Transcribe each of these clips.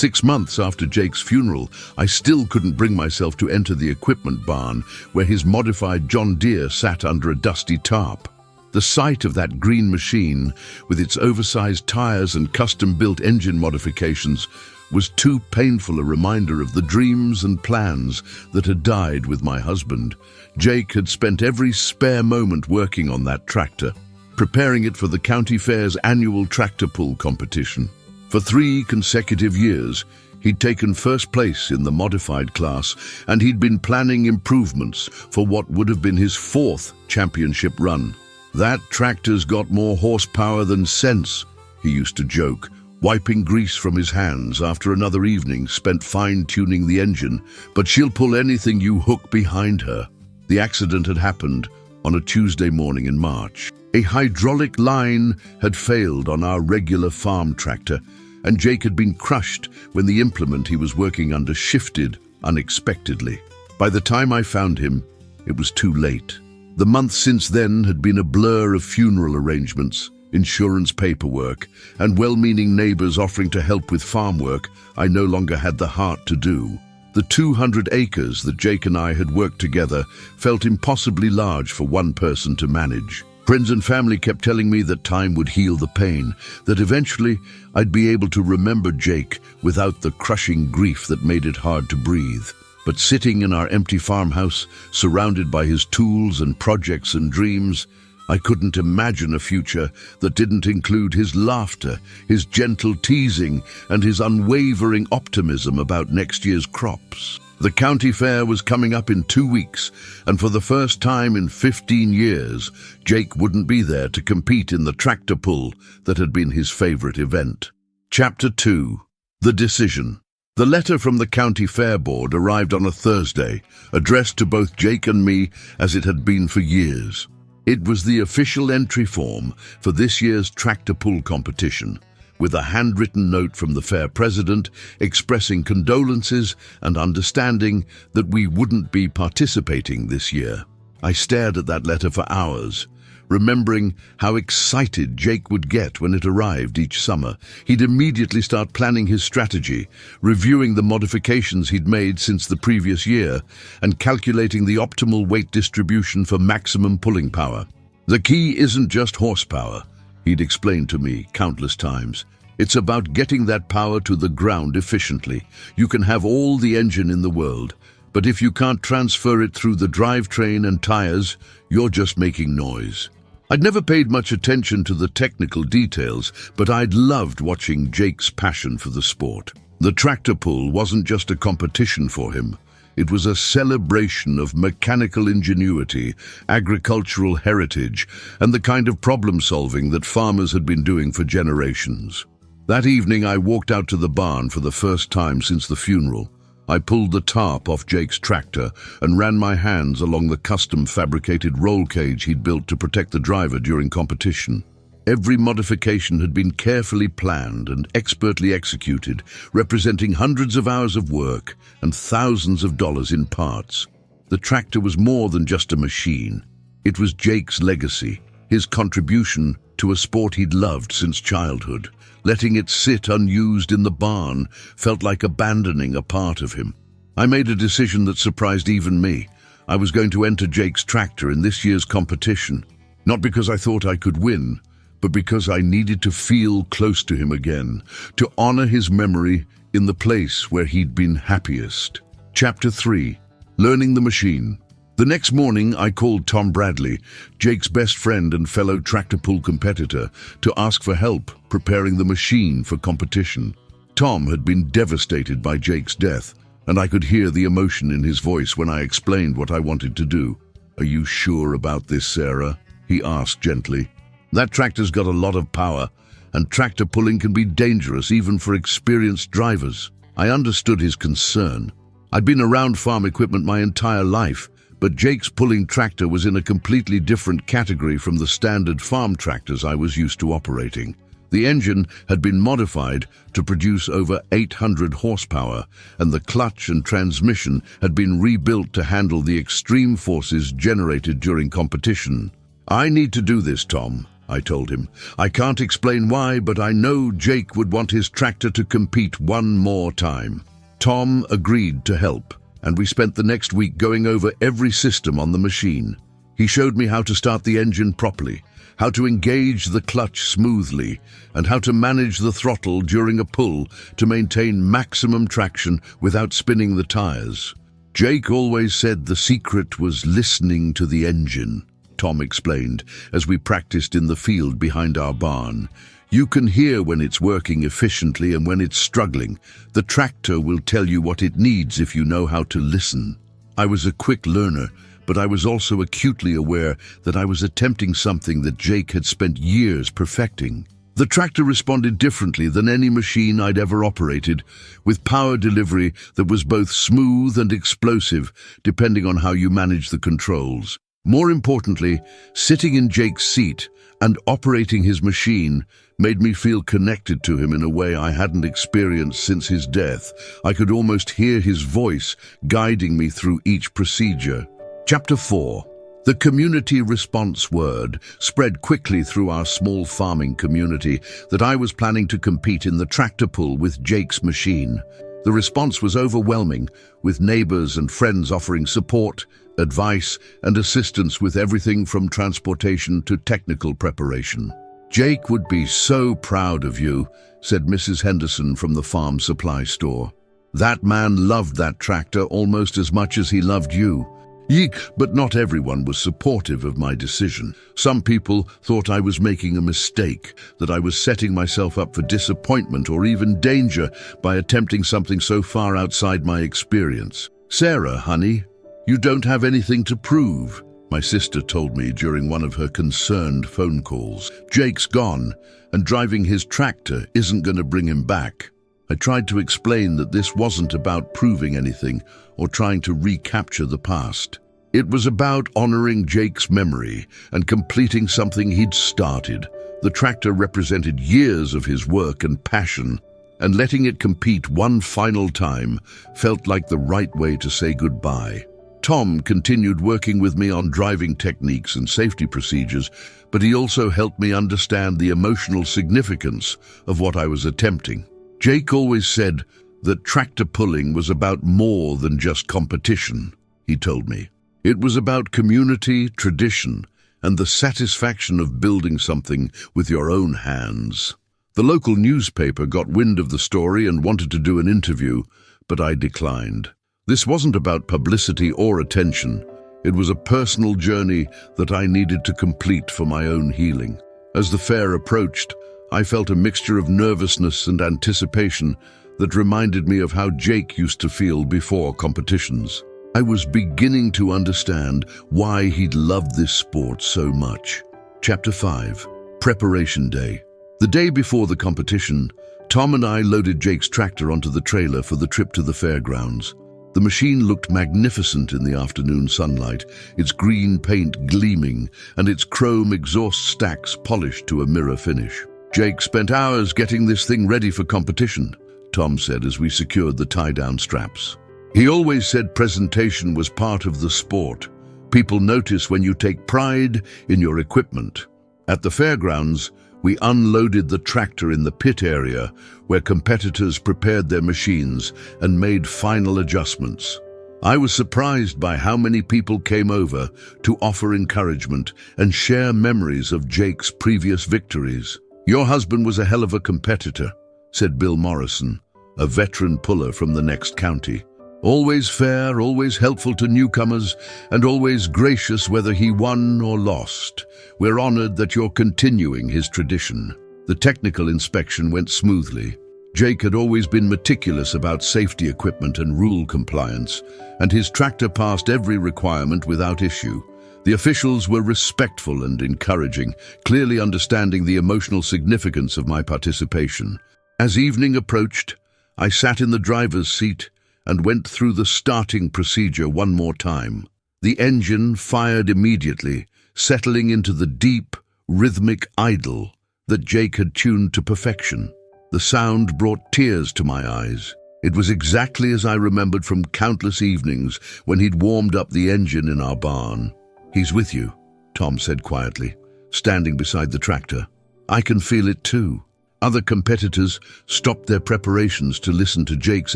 6 months after Jake's funeral, I still couldn't bring myself to enter the equipment barn where his modified John Deere sat under a dusty tarp. The sight of that green machine, with its oversized tires and custom-built engine modifications, was too painful a reminder of the dreams and plans that had died with my husband. Jake had spent every spare moment working on that tractor, preparing it for the county fair's annual tractor pull competition. For 3 consecutive years, he'd taken first place in the modified class, and he'd been planning improvements for what would have been his 4th championship run. "That tractor's got more horsepower than sense," he used to joke, wiping grease from his hands after another evening spent fine-tuning the engine, "but she'll pull anything you hook behind her." The accident had happened on a Tuesday morning in March. A hydraulic line had failed on our regular farm tractor, and Jake had been crushed when the implement he was working under shifted unexpectedly. By the time I found him, it was too late. The month since then had been a blur of funeral arrangements, insurance paperwork, and well-meaning neighbors offering to help with farm work I no longer had the heart to do. The 200 acres that Jake and I had worked together felt impossibly large for one person to manage. Friends and family kept telling me that time would heal the pain, that eventually I'd be able to remember Jake without the crushing grief that made it hard to breathe. But sitting in our empty farmhouse, surrounded by his tools and projects and dreams, I couldn't imagine a future that didn't include his laughter, his gentle teasing, and his unwavering optimism about next year's crops. The county fair was coming up in 2 weeks, and for the first time in 15 years, Jake wouldn't be there to compete in the tractor pull that had been his favorite event. Chapter 2. The Decision. The letter from the county fair board arrived on a Thursday, addressed to both Jake and me as it had been for years. It was the official entry form for this year's tractor pull competition, with a handwritten note from the fair president expressing condolences and understanding that we wouldn't be participating this year. I stared at that letter for hours, remembering how excited Jake would get when it arrived each summer. He'd immediately start planning his strategy, reviewing the modifications he'd made since the previous year, and calculating the optimal weight distribution for maximum pulling power. "The key isn't just horsepower," he'd explained to me countless times. "It's about getting that power to the ground efficiently. You can have all the engine in the world, but if you can't transfer it through the drivetrain and tires, you're just making noise." I'd never paid much attention to the technical details, but I'd loved watching Jake's passion for the sport. The tractor pull wasn't just a competition for him. It was a celebration of mechanical ingenuity, agricultural heritage, and the kind of problem-solving that farmers had been doing for generations. That evening, I walked out to the barn for the first time since the funeral. I pulled the tarp off Jake's tractor and ran my hands along the custom-fabricated roll cage he'd built to protect the driver during competition. Every modification had been carefully planned and expertly executed, representing hundreds of hours of work and thousands of dollars in parts. The tractor was more than just a machine. It was Jake's legacy, his contribution to a sport he'd loved since childhood. Letting it sit unused in the barn felt like abandoning a part of him. I made a decision that surprised even me. I was going to enter Jake's tractor in this year's competition, not because I thought I could win, but because I needed to feel close to him again, to honor his memory in the place where he'd been happiest. Chapter 3. Learning the Machine. The next morning, I called Tom Bradley, Jake's best friend and fellow tractor pull competitor, to ask for help preparing the machine for competition. Tom had been devastated by Jake's death, and I could hear the emotion in his voice when I explained what I wanted to do. "Are you sure about this, Sarah?" he asked gently. "That tractor's got a lot of power, and tractor pulling can be dangerous even for experienced drivers." I understood his concern. I'd been around farm equipment my entire life, but Jake's pulling tractor was in a completely different category from the standard farm tractors I was used to operating. The engine had been modified to produce over 800 horsepower, and the clutch and transmission had been rebuilt to handle the extreme forces generated during competition. "I need to do this, Tom," I told him. I can't explain why, but I know Jake would want his tractor to compete one more time. Tom agreed to help, and we spent the next week going over every system on the machine. He showed me how to start the engine properly, how to engage the clutch smoothly, and how to manage the throttle during a pull to maintain maximum traction without spinning the tires. Jake always said the secret was listening to the engine, Tom explained, as we practiced in the field behind our barn. You can hear when it's working efficiently and when it's struggling. The tractor will tell you what it needs if you know how to listen. I was a quick learner, but I was also acutely aware that I was attempting something that Jake had spent years perfecting. The tractor responded differently than any machine I'd ever operated, with power delivery that was both smooth and explosive, depending on how you manage the controls. More importantly, sitting in Jake's seat and operating his machine made me feel connected to him in a way I hadn't experienced since his death. I could almost hear his voice guiding me through each procedure. Chapter 4. The community response word spread quickly through our small farming community that I was planning to compete in the tractor pull with Jake's machine. The response was overwhelming, with neighbors and friends offering support, advice, and assistance with everything from transportation to technical preparation. "Jake would be so proud of you," said Mrs. Henderson from the farm supply store. "That man loved that tractor almost as much as he loved you." Yeek, but not everyone was supportive of my decision. Some people thought I was making a mistake, that I was setting myself up for disappointment or even danger by attempting something so far outside my experience. "Sarah, honey, you don't have anything to prove," my sister told me during one of her concerned phone calls. "Jake's gone, and driving his tractor isn't going to bring him back." I tried to explain that this wasn't about proving anything or trying to recapture the past. It was about honoring Jake's memory and completing something he'd started. The tractor represented years of his work and passion, and letting it compete one final time felt like the right way to say goodbye. Tom continued working with me on driving techniques and safety procedures, but he also helped me understand the emotional significance of what I was attempting. Jake always said that tractor pulling was about more than just competition, he told me. It was about community, tradition, and the satisfaction of building something with your own hands. The local newspaper got wind of the story and wanted to do an interview, but I declined. This wasn't about publicity or attention. It was a personal journey that I needed to complete for my own healing. As the fair approached, I felt a mixture of nervousness and anticipation that reminded me of how Jake used to feel before competitions. I was beginning to understand why he'd loved this sport so much. Chapter 5. Preparation Day. The day before the competition, Tom and I loaded Jake's tractor onto the trailer for the trip to the fairgrounds. The machine looked magnificent in the afternoon sunlight, its green paint gleaming and its chrome exhaust stacks polished to a mirror finish. "Jake spent hours getting this thing ready for competition," Tom said as we secured the tie-down straps. "He always said presentation was part of the sport. People notice when you take pride in your equipment." At the fairgrounds, we unloaded the tractor in the pit area where competitors prepared their machines and made final adjustments. I was surprised by how many people came over to offer encouragement and share memories of Jake's previous victories. "Your husband was a hell of a competitor," said Bill Morrison, a veteran puller from the next county. "Always fair, always helpful to newcomers, and always gracious whether he won or lost. We're honored that you're continuing his tradition." The technical inspection went smoothly. Jake had always been meticulous about safety equipment and rule compliance, and his tractor passed every requirement without issue. The officials were respectful and encouraging, clearly understanding the emotional significance of my participation. As evening approached, I sat in the driver's seat and went through the starting procedure one more time. The engine fired immediately, settling into the deep, rhythmic idle that Jake had tuned to perfection. The sound brought tears to my eyes. It was exactly as I remembered from countless evenings when he'd warmed up the engine in our barn. "He's with you," Tom said quietly, standing beside the tractor. I can feel it too. Other competitors stopped their preparations to listen to Jake's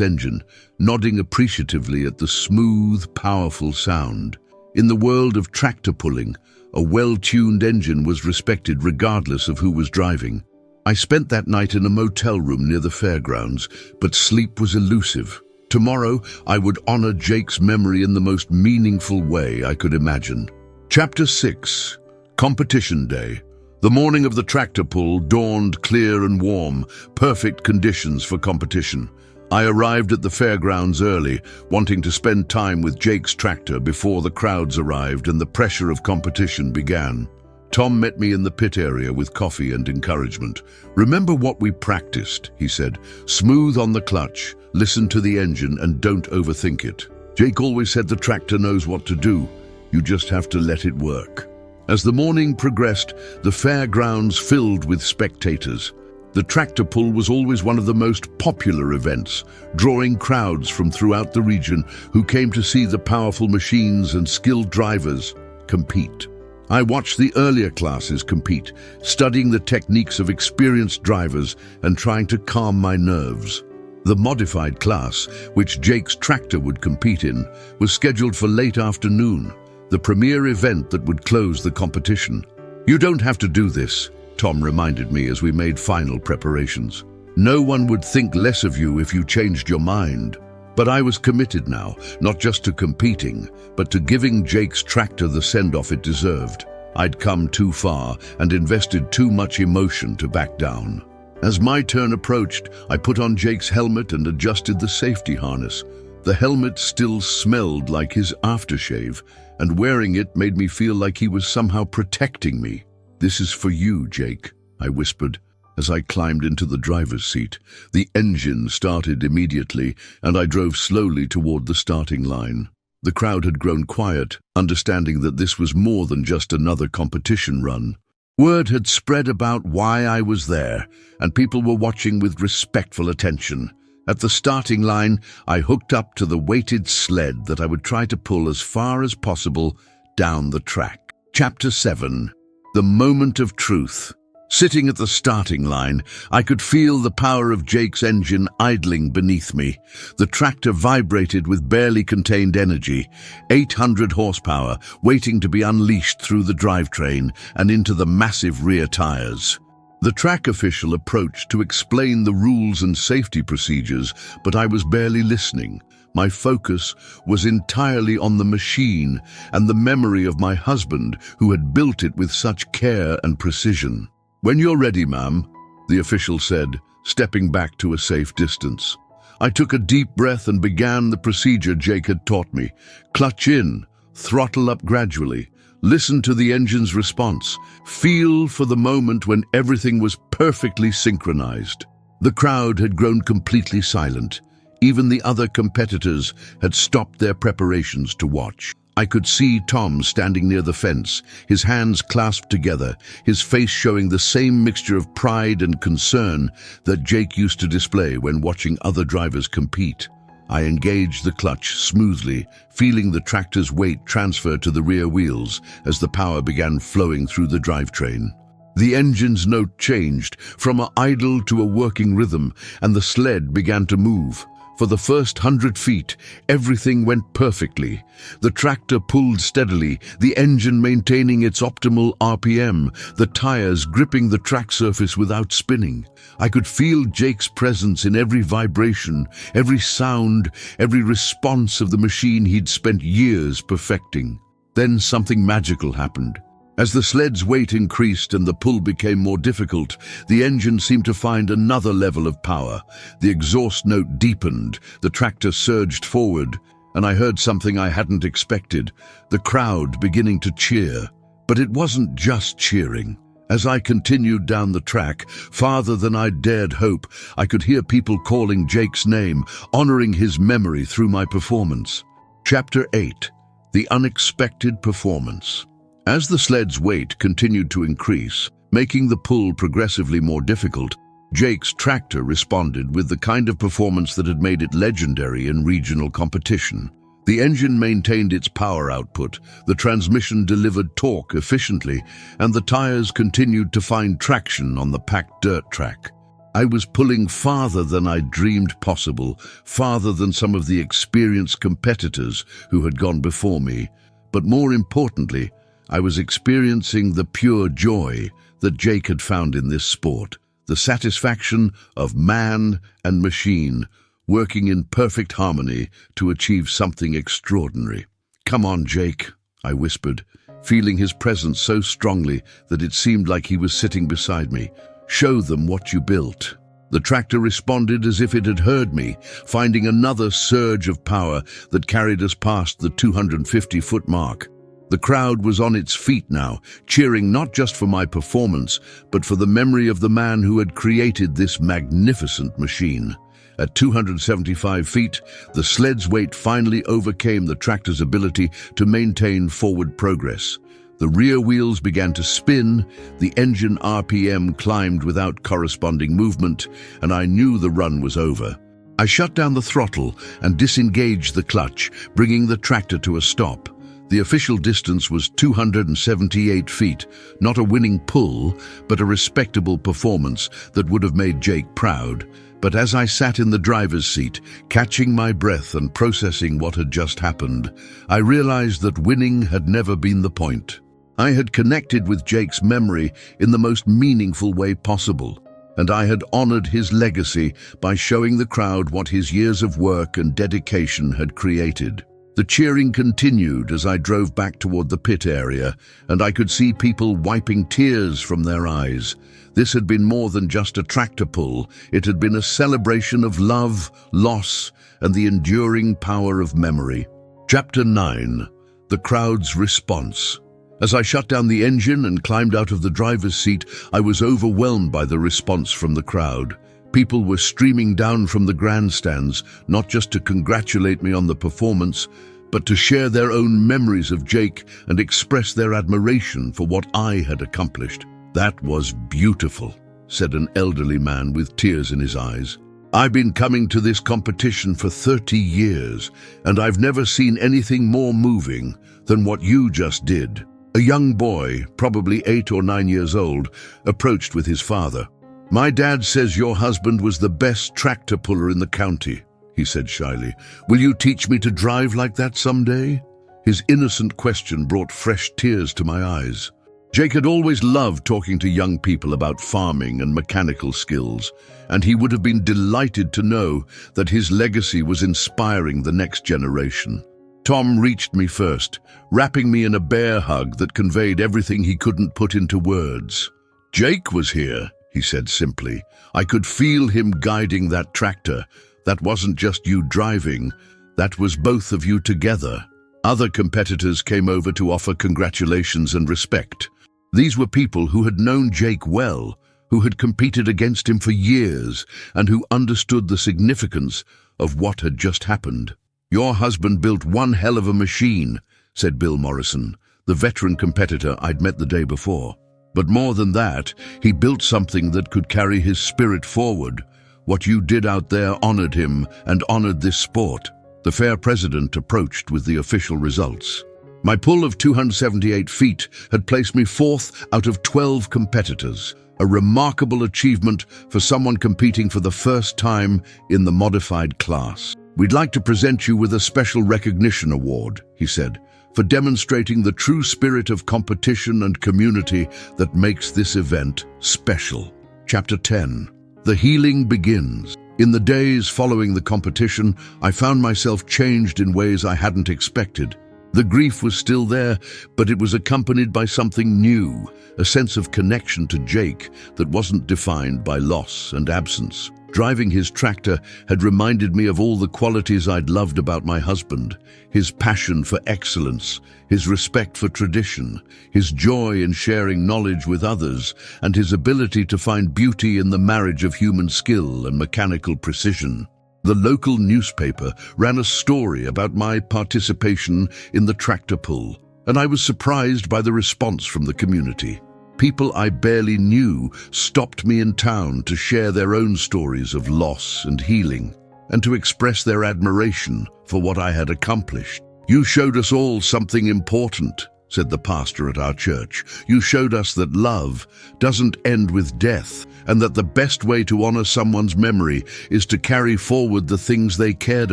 engine, nodding appreciatively at the smooth, powerful sound. In the world of tractor pulling, a well-tuned engine was respected regardless of who was driving. I spent that night in a motel room near the fairgrounds, but sleep was elusive. Tomorrow, I would honor Jake's memory in the most meaningful way I could imagine. Chapter 6. Competition Day. The morning of the tractor pull dawned clear and warm, perfect conditions for competition. I arrived at the fairgrounds early, wanting to spend time with Jake's tractor before the crowds arrived and the pressure of competition began. Tom met me in the pit area with coffee and encouragement. "Remember what we practiced," he said. "Smooth on the clutch, listen to the engine, and don't overthink it. Jake always said the tractor knows what to do. You just have to let it work." As the morning progressed, the fairgrounds filled with spectators. The tractor pull was always one of the most popular events, drawing crowds from throughout the region who came to see the powerful machines and skilled drivers compete. I watched the earlier classes compete, studying the techniques of experienced drivers and trying to calm my nerves. The modified class, which Jake's tractor would compete in, was scheduled for late afternoon, the premier event that would close the competition. "You don't have to do this," Tom reminded me as we made final preparations. "No one would think less of you if you changed your mind." But I was committed now, not just to competing, but to giving Jake's tractor the send-off it deserved. I'd come too far and invested too much emotion to back down. As my turn approached, I put on Jake's helmet and adjusted the safety harness. The helmet still smelled like his aftershave, and wearing it made me feel like he was somehow protecting me. "This is for you, Jake," I whispered as I climbed into the driver's seat. The engine started immediately, and I drove slowly toward the starting line. The crowd had grown quiet, understanding that this was more than just another competition run. Word had spread about why I was there, and people were watching with respectful attention. At the starting line, I hooked up to the weighted sled that I would try to pull as far as possible down the track. Chapter 7. The Moment of Truth. Sitting at the starting line, I could feel the power of Jake's engine idling beneath me. The tractor vibrated with barely contained energy, 800 horsepower, waiting to be unleashed through the drivetrain and into the massive rear tires. The track official approached to explain the rules and safety procedures, but I was barely listening. My focus was entirely on the machine and the memory of my husband, who had built it with such care and precision. "When you're ready, ma'am," the official said, stepping back to a safe distance. I took a deep breath and began the procedure Jake had taught me. Clutch in, throttle up gradually, listen to the engine's response, feel for the moment when everything was perfectly synchronized. The crowd had grown completely silent. Even the other competitors had stopped their preparations to watch. I could see Tom standing near the fence, his hands clasped together, his face showing the same mixture of pride and concern that Jake used to display when watching other drivers compete. I engaged the clutch smoothly, feeling the tractor's weight transfer to the rear wheels as the power began flowing through the drivetrain. The engine's note changed from an idle to a working rhythm, and the sled began to move. For the first 100 feet, everything went perfectly. The tractor pulled steadily, the engine maintaining its optimal RPM, the tires gripping the track surface without spinning. I could feel Jake's presence in every vibration, every sound, every response of the machine he'd spent years perfecting. Then something magical happened. As the sled's weight increased and the pull became more difficult, the engine seemed to find another level of power. The exhaust note deepened, the tractor surged forward, and I heard something I hadn't expected, the crowd beginning to cheer. But it wasn't just cheering. As I continued down the track, farther than I dared hope, I could hear people calling Jake's name, honoring his memory through my performance. Chapter 8. The Unexpected Performance. As the sled's weight continued to increase, making the pull progressively more difficult, Jake's tractor responded with the kind of performance that had made it legendary in regional competition. The engine maintained its power output, the transmission delivered torque efficiently, and the tires continued to find traction on the packed dirt track. I was pulling farther than I dreamed possible, farther than some of the experienced competitors who had gone before me. But more importantly, I was experiencing the pure joy that Jake had found in this sport, the satisfaction of man and machine working in perfect harmony to achieve something extraordinary. "Come on, Jake," I whispered, feeling his presence so strongly that it seemed like he was sitting beside me. "Show them what you built." The tractor responded as if it had heard me, finding another surge of power that carried us past the 250-foot mark. The crowd was on its feet now, cheering not just for my performance, but for the memory of the man who had created this magnificent machine. At 275 feet, the sled's weight finally overcame the tractor's ability to maintain forward progress. The rear wheels began to spin, the engine RPM climbed without corresponding movement, and I knew the run was over. I shut down the throttle and disengaged the clutch, bringing the tractor to a stop. The official distance was 278 feet, not a winning pull, but a respectable performance that would have made Jake proud. But as I sat in the driver's seat, catching my breath and processing what had just happened, I realized that winning had never been the point. I had connected with Jake's memory in the most meaningful way possible, and I had honored his legacy by showing the crowd what his years of work and dedication had created. The cheering continued as I drove back toward the pit area, and I could see people wiping tears from their eyes. This had been more than just a tractor pull. It had been a celebration of love, loss, and the enduring power of memory. Chapter 9. The Crowd's Response. As I shut down the engine and climbed out of the driver's seat, I was overwhelmed by the response from the crowd. People were streaming down from the grandstands, not just to congratulate me on the performance, but to share their own memories of Jake and express their admiration for what I had accomplished. "That was beautiful," said an elderly man with tears in his eyes. "I've been coming to this competition for 30 years, and I've never seen anything more moving than what you just did." A young boy, probably 8 or 9 years old, approached with his father. "My dad says your husband was the best tractor puller in the county," he said shyly. "Will you teach me to drive like that someday?" His innocent question brought fresh tears to my eyes. Jake had always loved talking to young people about farming and mechanical skills, and he would have been delighted to know that his legacy was inspiring the next generation. Tom reached me first, wrapping me in a bear hug that conveyed everything he couldn't put into words. "Jake was here," he said simply. "I could feel him guiding that tractor. That wasn't just you driving, that was both of you together." Other competitors came over to offer congratulations and respect. These were people who had known Jake well, who had competed against him for years, and who understood the significance of what had just happened. "Your husband built one hell of a machine," said Bill Morrison, the veteran competitor I'd met the day before. "But more than that, he built something that could carry his spirit forward. What you did out there honored him and honored this sport." The fair president approached with the official results. My pull of 278 feet had placed me 4th out of 12 competitors, a remarkable achievement for someone competing for the first time in the modified class. "We'd like to present you with a special recognition award," he said, "for demonstrating the true spirit of competition and community that makes this event special." Chapter 10. The healing begins. In the days following the competition, I found myself changed in ways I hadn't expected. The grief was still there, but it was accompanied by something new, a sense of connection to Jake that wasn't defined by loss and absence. Driving his tractor had reminded me of all the qualities I'd loved about my husband: his passion for excellence, his respect for tradition, his joy in sharing knowledge with others, and his ability to find beauty in the marriage of human skill and mechanical precision. The local newspaper ran a story about my participation in the tractor pull, and I was surprised by the response from the community. People I barely knew stopped me in town to share their own stories of loss and healing. and to express their admiration for what I had accomplished. "You showed us all something important," said the pastor at our church. "You showed us that love doesn't end with death, and that the best way to honor someone's memory is to carry forward the things they cared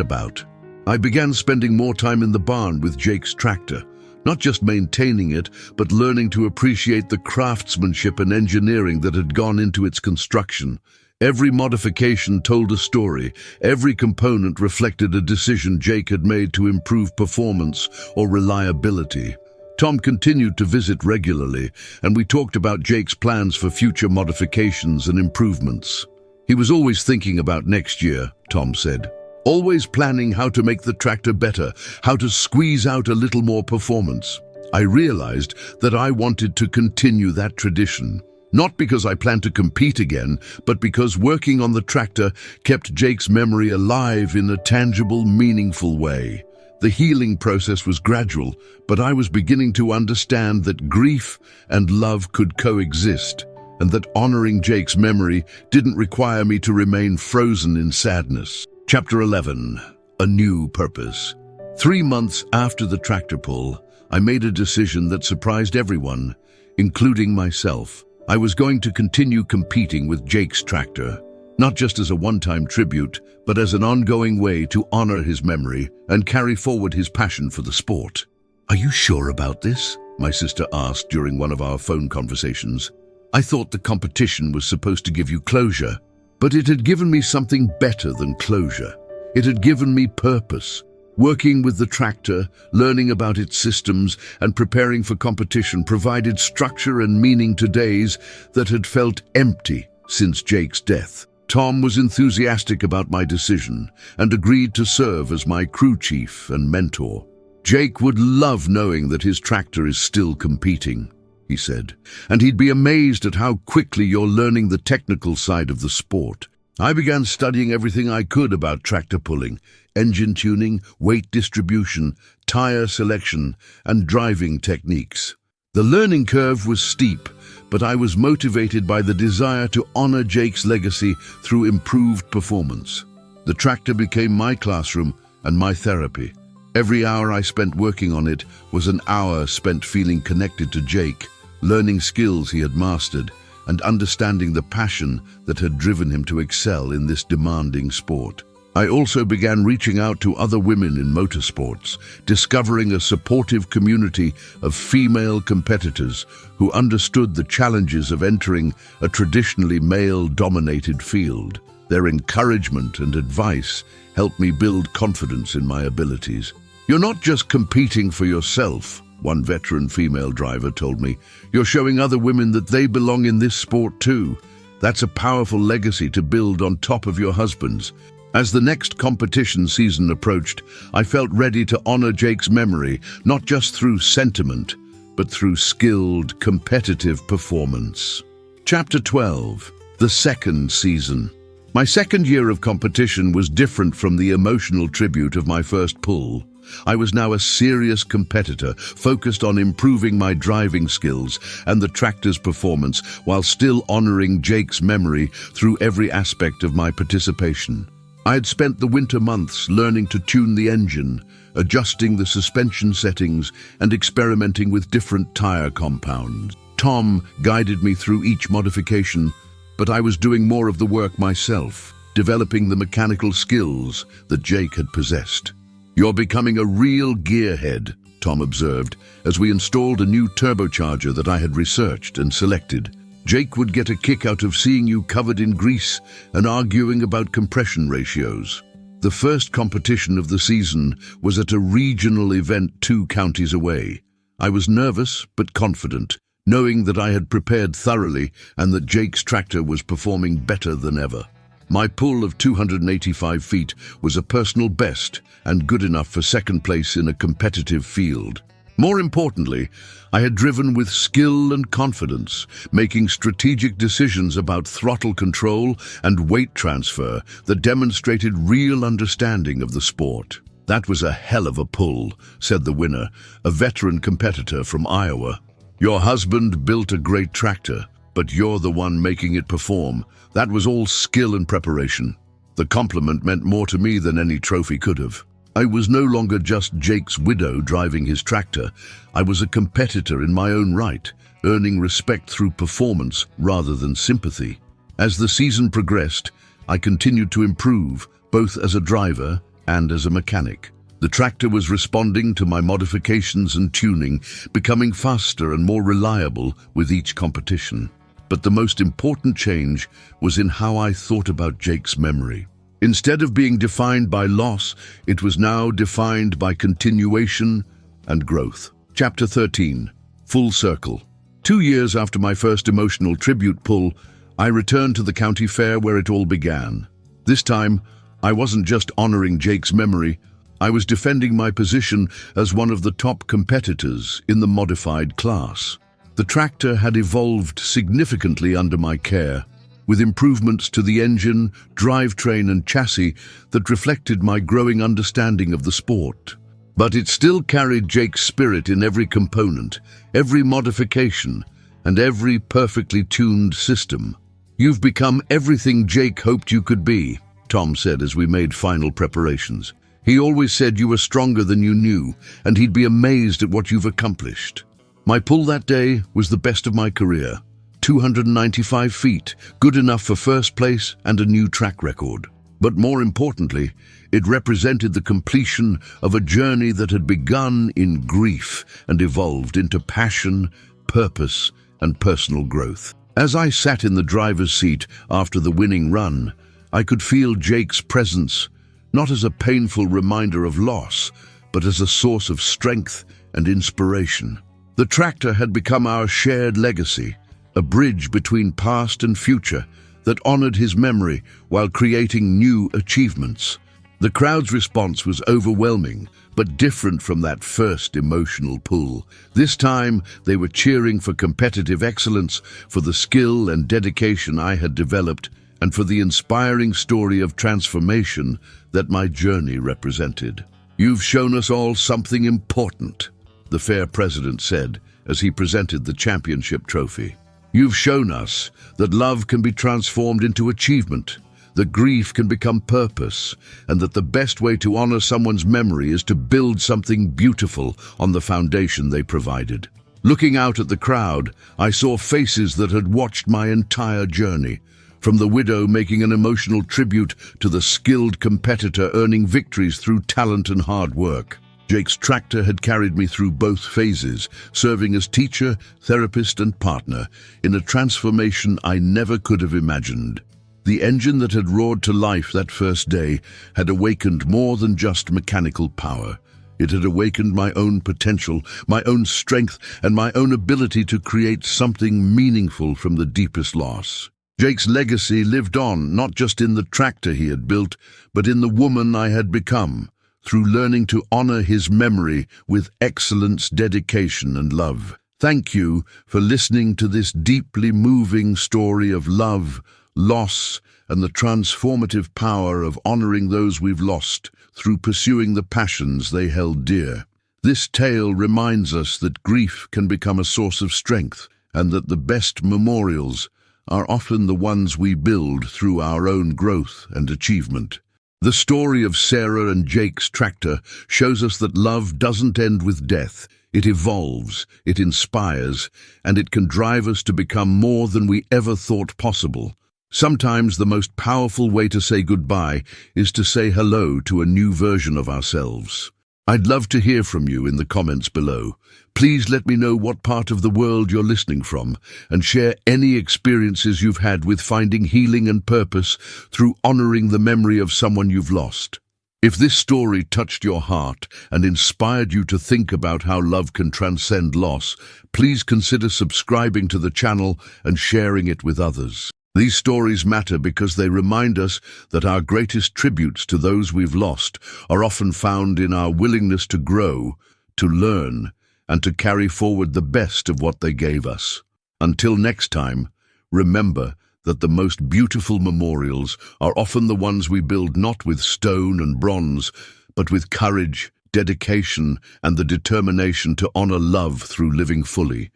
about." I began spending more time in the barn with Jake's tractor, not just maintaining it, but learning to appreciate the craftsmanship and engineering that had gone into its construction. Every modification told a story. Every component reflected a decision Jake had made to improve performance or reliability. Tom continued to visit regularly, and we talked about Jake's plans for future modifications and improvements. "He was always thinking about next year," Tom said. "Always planning how to make the tractor better, how to squeeze out a little more performance." I realized that I wanted to continue that tradition. Not because I planned to compete again, but because working on the tractor kept Jake's memory alive in a tangible, meaningful way. The healing process was gradual, but I was beginning to understand that grief and love could coexist, and that honoring Jake's memory didn't require me to remain frozen in sadness. Chapter 11. A New Purpose. 3 months after the tractor pull, I made a decision that surprised everyone, including myself. I was going to continue competing with Jake's tractor, not just as a one-time tribute, but as an ongoing way to honor his memory and carry forward his passion for the sport. "Are you sure about this?" my sister asked during one of our phone conversations. "I thought the competition was supposed to give you closure, but it had given me something better than closure. It had given me purpose. Working with the tractor, learning about its systems, and preparing for competition provided structure and meaning to days that had felt empty since Jake's death." Tom was enthusiastic about my decision and agreed to serve as my crew chief and mentor. "Jake would love knowing that his tractor is still competing," he said, "and he'd be amazed at how quickly you're learning the technical side of the sport." I began studying everything I could about tractor pulling, engine tuning, weight distribution, tire selection, and driving techniques. The learning curve was steep, but I was motivated by the desire to honor Jake's legacy through improved performance. The tractor became my classroom and my therapy. Every hour I spent working on it was an hour spent feeling connected to Jake, learning skills he had mastered, and understanding the passion that had driven him to excel in this demanding sport. I also began reaching out to other women in motorsports, discovering a supportive community of female competitors who understood the challenges of entering a traditionally male-dominated field. Their encouragement and advice helped me build confidence in my abilities. "You're not just competing for yourself," one veteran female driver told me. "You're showing other women that they belong in this sport too. That's a powerful legacy to build on top of your husband's." As the next competition season approached, I felt ready to honor Jake's memory, not just through sentiment, but through skilled, competitive performance. Chapter 12. The Second Season. My second year of competition was different from the emotional tribute of my first pull. I was now a serious competitor, focused on improving my driving skills and the tractor's performance, while still honoring Jake's memory through every aspect of my participation. I had spent the winter months learning to tune the engine, adjusting the suspension settings, and experimenting with different tire compounds. Tom guided me through each modification, but I was doing more of the work myself, developing the mechanical skills that Jake had possessed. "You're becoming a real gearhead," Tom observed, as we installed a new turbocharger that I had researched and selected. "Jake would get a kick out of seeing you covered in grease and arguing about compression ratios." The first competition of the season was at a regional event 2 counties away. I was nervous but confident, knowing that I had prepared thoroughly and that Jake's tractor was performing better than ever. My pull of 285 feet was a personal best and good enough for second place in a competitive field. More importantly, I had driven with skill and confidence, making strategic decisions about throttle control and weight transfer that demonstrated real understanding of the sport. "That was a hell of a pull," said the winner, a veteran competitor from Iowa. "Your husband built a great tractor, but you're the one making it perform. That was all skill and preparation." The compliment meant more to me than any trophy could have. I was no longer just Jake's widow driving his tractor. I was a competitor in my own right, earning respect through performance rather than sympathy. As the season progressed, I continued to improve, both as a driver and as a mechanic. The tractor was responding to my modifications and tuning, becoming faster and more reliable with each competition. But the most important change was in how I thought about Jake's memory. Instead of being defined by loss, it was now defined by continuation and growth. Chapter 13. Full Circle. 2 years after my first emotional tribute pull, I returned to the county fair where it all began. This time, I wasn't just honoring Jake's memory, I was defending my position as one of the top competitors in the modified class. The tractor had evolved significantly under my care, with improvements to the engine, drivetrain and chassis that reflected my growing understanding of the sport. But it still carried Jake's spirit in every component, every modification, and every perfectly tuned system. "You've become everything Jake hoped you could be," Tom said as we made final preparations. "He always said you were stronger than you knew, and he'd be amazed at what you've accomplished." My pull that day was the best of my career. 295 feet, good enough for first place and a new track record. But more importantly, it represented the completion of a journey that had begun in grief and evolved into passion, purpose, and personal growth. As I sat in the driver's seat after the winning run, I could feel Jake's presence, not as a painful reminder of loss, but as a source of strength and inspiration. The tractor had become our shared legacy, a bridge between past and future that honored his memory while creating new achievements. The crowd's response was overwhelming, but different from that first emotional pull. This time, they were cheering for competitive excellence, for the skill and dedication I had developed, and for the inspiring story of transformation that my journey represented. "You've shown us all something important," the fair president said as he presented the championship trophy. "You've shown us that love can be transformed into achievement, that grief can become purpose, and that the best way to honor someone's memory is to build something beautiful on the foundation they provided." Looking out at the crowd, I saw faces that had watched my entire journey, from the widow making an emotional tribute to the skilled competitor earning victories through talent and hard work. Jake's tractor had carried me through both phases, serving as teacher, therapist, and partner in a transformation I never could have imagined. The engine that had roared to life that first day had awakened more than just mechanical power. It had awakened my own potential, my own strength, and my own ability to create something meaningful from the deepest loss. Jake's legacy lived on, not just in the tractor he had built, but in the woman I had become, through learning to honor his memory with excellence, dedication, and love. Thank you for listening to this deeply moving story of love, loss, and the transformative power of honoring those we've lost through pursuing the passions they held dear. This tale reminds us that grief can become a source of strength, and that the best memorials are often the ones we build through our own growth and achievement. The story of Sarah and Jake's tractor shows us that love doesn't end with death. It evolves, it inspires, and it can drive us to become more than we ever thought possible. Sometimes the most powerful way to say goodbye is to say hello to a new version of ourselves. I'd love to hear from you in the comments below. Please let me know what part of the world you're listening from, and share any experiences you've had with finding healing and purpose through honoring the memory of someone you've lost. If this story touched your heart and inspired you to think about how love can transcend loss, please consider subscribing to the channel and sharing it with others. These stories matter because they remind us that our greatest tributes to those we've lost are often found in our willingness to grow, to learn, and to carry forward the best of what they gave us. Until next time, remember that the most beautiful memorials are often the ones we build not with stone and bronze, but with courage, dedication, and the determination to honor love through living fully.